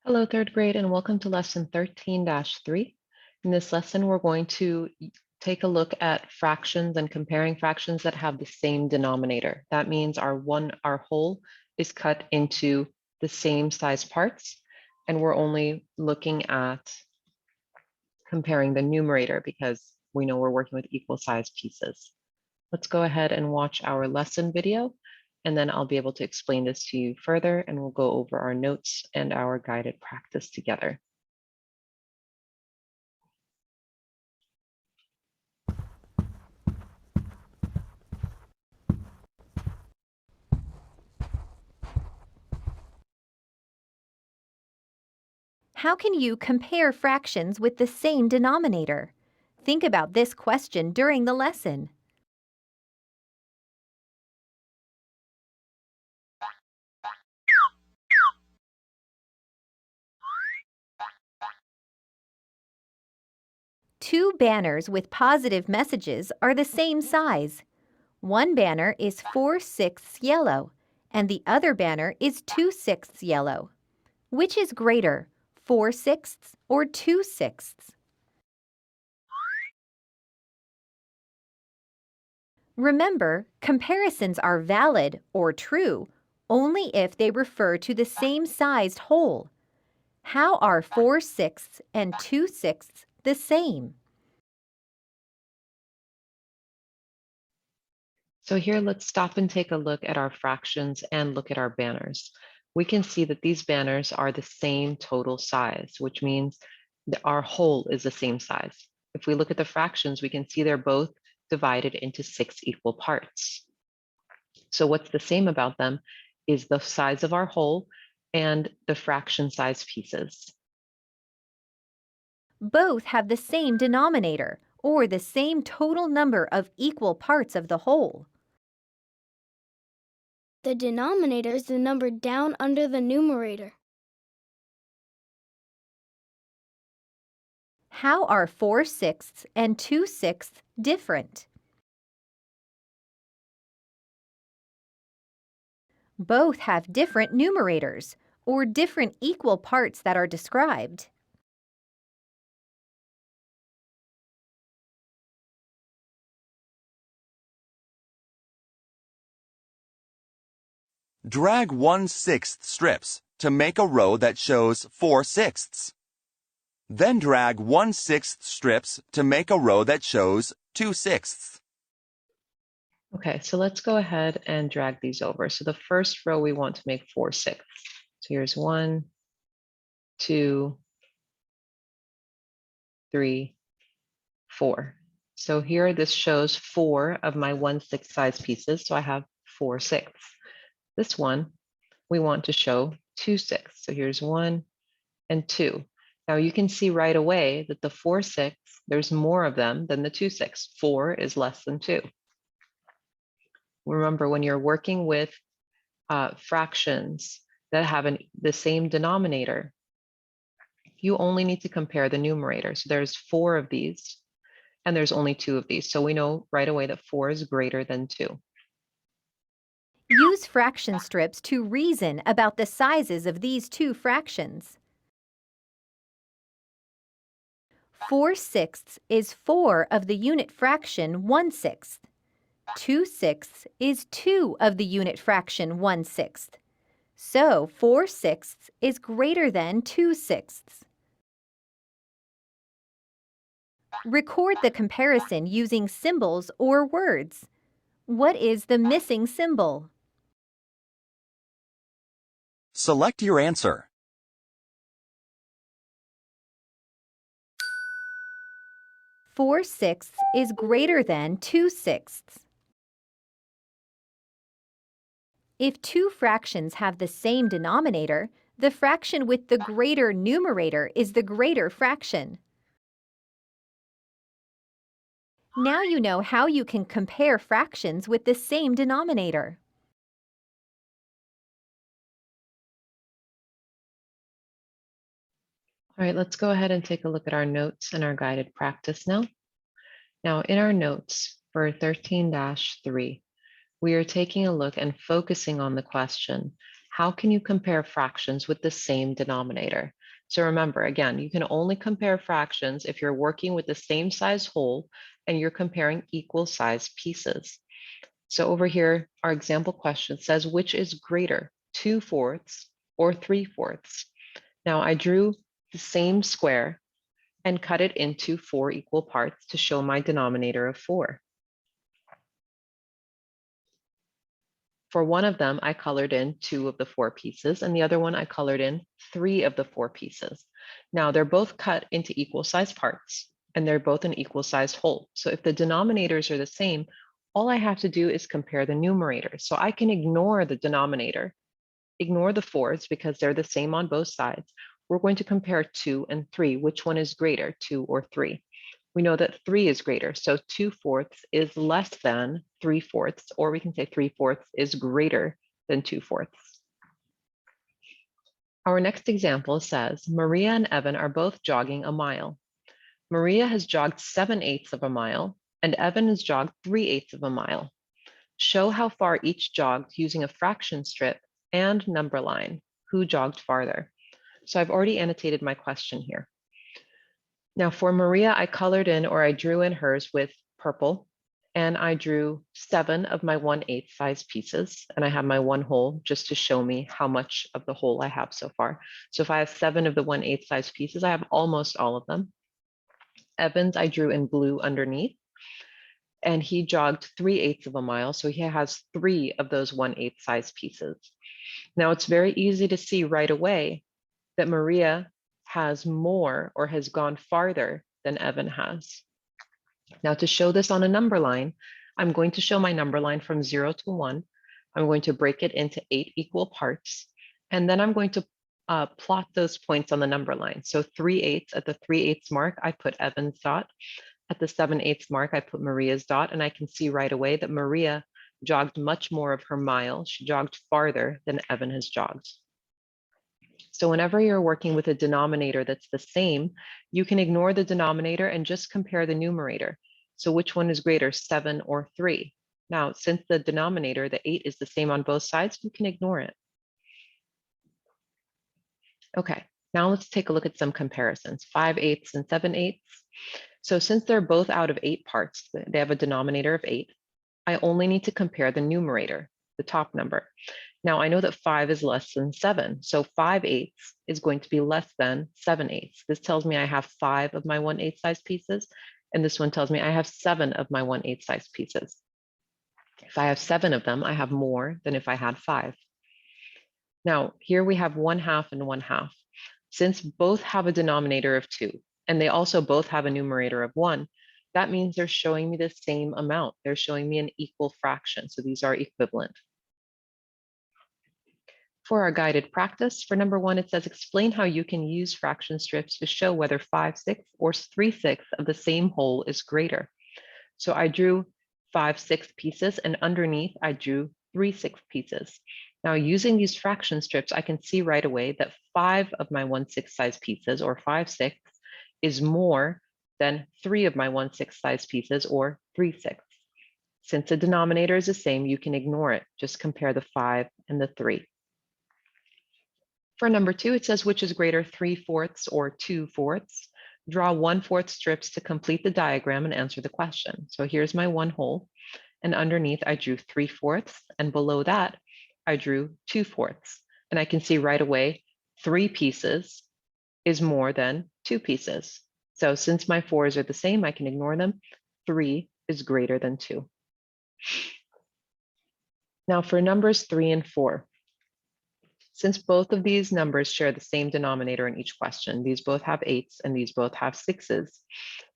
Hello, third grade, and welcome to lesson 13-3. In this lesson, we're going to take a look at fractions and comparing fractions that have the same denominator. That means our whole is cut into the same size parts, and we're only looking at comparing the numerator because we know we're working with equal size pieces. Let's go ahead and watch our lesson video, and then I'll be able to explain this to you further, and we'll go over our notes and our guided practice together. How can you compare fractions with the same denominator? Think about this question during the lesson. Two banners with positive messages are the same size. One banner is 4/6 yellow, and the other banner is 2/6 yellow. Which is greater, 4/6 or 2/6? Remember, comparisons are valid or true only if they refer to the same sized whole. How are 4/6 and 2/6 the same? So here, let's stop and take a look at our fractions and look at our banners. We can see that these banners are the same total size, which means that our whole is the same size. If we look at the fractions, we can see they're both divided into 6 equal parts. So what's the same about them is the size of our whole and the fraction size pieces. Both have the same denominator, or the same total number of equal parts of the whole. The denominator is the number down under the numerator. How are 4/6 and 2/6 different? Both have different numerators, or different equal parts that are described. Drag 1/6 strips to make a row that shows 4/6. Then drag 1/6 strips to make a row that shows 2/6. Okay, so let's go ahead and drag these over. So the first row we want to make 4/6. So here's 1, 2, 3, 4. So here this shows 4 of my 1/6 size pieces. So I have 4/6. This one we want to show 2/6. So here's 1 and 2. Now you can see right away that the 4/6, there's more of them than the 2/6. 4 is less than 2. Remember, when you're working with fractions that have the same denominator, you only need to compare the numerator. So there's 4 of these, and there's only 2 of these. So we know right away that 4 is greater than 2. Use fraction strips to reason about the sizes of these two fractions. 4/6 is 4 of the unit fraction 1/6. 2/6 is 2 of the unit fraction 1/6. So 4/6 is greater than 2/6. Record the comparison using symbols or words. What is the missing symbol? Select your answer. Four sixths is greater than 2/6. If two fractions have the same denominator, the fraction with the greater numerator is the greater fraction. Now you know how you can compare fractions with the same denominator. All right, let's go ahead and take a look at our notes and our guided practice now. Now, in our notes for 13-3, we are taking a look and focusing on the question, how can you compare fractions with the same denominator? So remember, again, you can only compare fractions if you're working with the same size whole and you're comparing equal size pieces. So over here, our example question says, which is greater, 2/4 or 3/4? Now I drew the same square and cut it into 4 equal parts to show my denominator of 4. For one of them, I colored in 2 of the 4 pieces, and the other one I colored in 3 of the 4 pieces. Now they're both cut into equal size parts, and they're both an equal sized whole. So if the denominators are the same, all I have to do is compare the numerators. So I can ignore the denominator, ignore the 4s because they're the same on both sides. We're going to compare 2 and 3. Which one is greater, 2 or 3? We know that 3 is greater, so 2/4 is less than 3/4, or we can say 3/4 is greater than 2/4. Our next example says, Maria and Evan are both jogging a mile. Maria has jogged 7/8 of a mile, and Evan has jogged 3/8 of a mile. Show how far each jogged using a fraction strip and number line. Who jogged farther? So I've already annotated my question here. Now for Maria, I colored in, or I drew in hers with purple, and I drew 7 of my 1/8 size pieces, and I have my one whole just to show me how much of the whole I have so far. So if I have 7 of the 1/8 size pieces, I have almost all of them. Evans, I drew in blue underneath, and he jogged 3/8 of a mile, so he has 3 of those 1/8 size pieces. Now it's very easy to see right away that Maria has more or has gone farther than Evan has. Now to show this on a number line, I'm going to show my number line from 0 to 1. I'm going to break it into 8 equal parts, and then I'm going to plot those points on the number line. So 3/8 at the 3/8 mark, I put Evan's dot. At the 7/8 mark, I put Maria's dot, and I can see right away that Maria jogged much more of her mile. She jogged farther than Evan has jogged. So whenever you're working with a denominator that's the same, you can ignore the denominator and just compare the numerator. So which one is greater, 7 or 3? Now, since the denominator, the 8, is the same on both sides, you can ignore it. Okay, now let's take a look at some comparisons, 5/8 and 7/8. So since they're both out of 8 parts, they have a denominator of 8, I only need to compare the numerator, the top number. Now I know that 5 is less than 7, so 5/8 is going to be less than 7/8. This tells me I have 5 of my 1/8 size pieces, and this one tells me I have 7 of my 1/8 size pieces. If I have 7 of them, I have more than if I had 5. Now here we have 1/2 and 1/2. Since both have a denominator of 2, and they also both have a numerator of 1, that means they're showing me the same amount. They're showing me an equal fraction, so these are equivalent. For our guided practice, for number 1, it says, explain how you can use fraction strips to show whether 5/6 or 3/6 of the same whole is greater. So I drew 5/6 pieces, and underneath I drew 3/6 pieces. Now using these fraction strips, I can see right away that 5 of my 1/6 size pieces, or 5/6, is more than 3 of my 1/6 size pieces, or 3/6. Since the denominator is the same, you can ignore it. Just compare the 5 and the 3. For number 2, it says, which is greater, 3/4 or 2/4? Draw 1/4 strips to complete the diagram and answer the question. So here's my one whole, and underneath I drew 3/4, and below that I drew 2/4. And I can see right away 3 pieces is more than 2 pieces. So since my 4s are the same, I can ignore them. 3 is greater than 2. Now for numbers 3 and 4. Since both of these numbers share the same denominator in each question, these both have 8s and these both have 6s,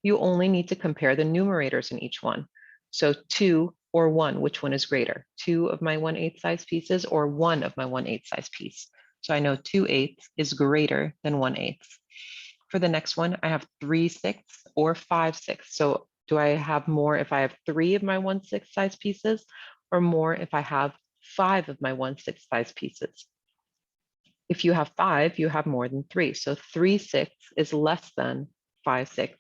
you only need to compare the numerators in each one. So 2 or 1, which one is greater? 2 of my 1/8 size pieces, or 1 of my 1/8 size piece? So I know 2/8 is greater than 1/8. For the next one, I have 3/6 or 5/6. So do I have more if I have 3 of my 1/6 size pieces, or more if I have 5 of my 1/6 size pieces? If you have 5, you have more than 3. So 3/6 is less than 5/6.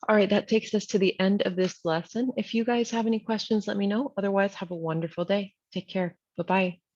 All right, that takes us to the end of this lesson. If you guys have any questions, let me know. Otherwise, have a wonderful day. Take care. Bye-bye.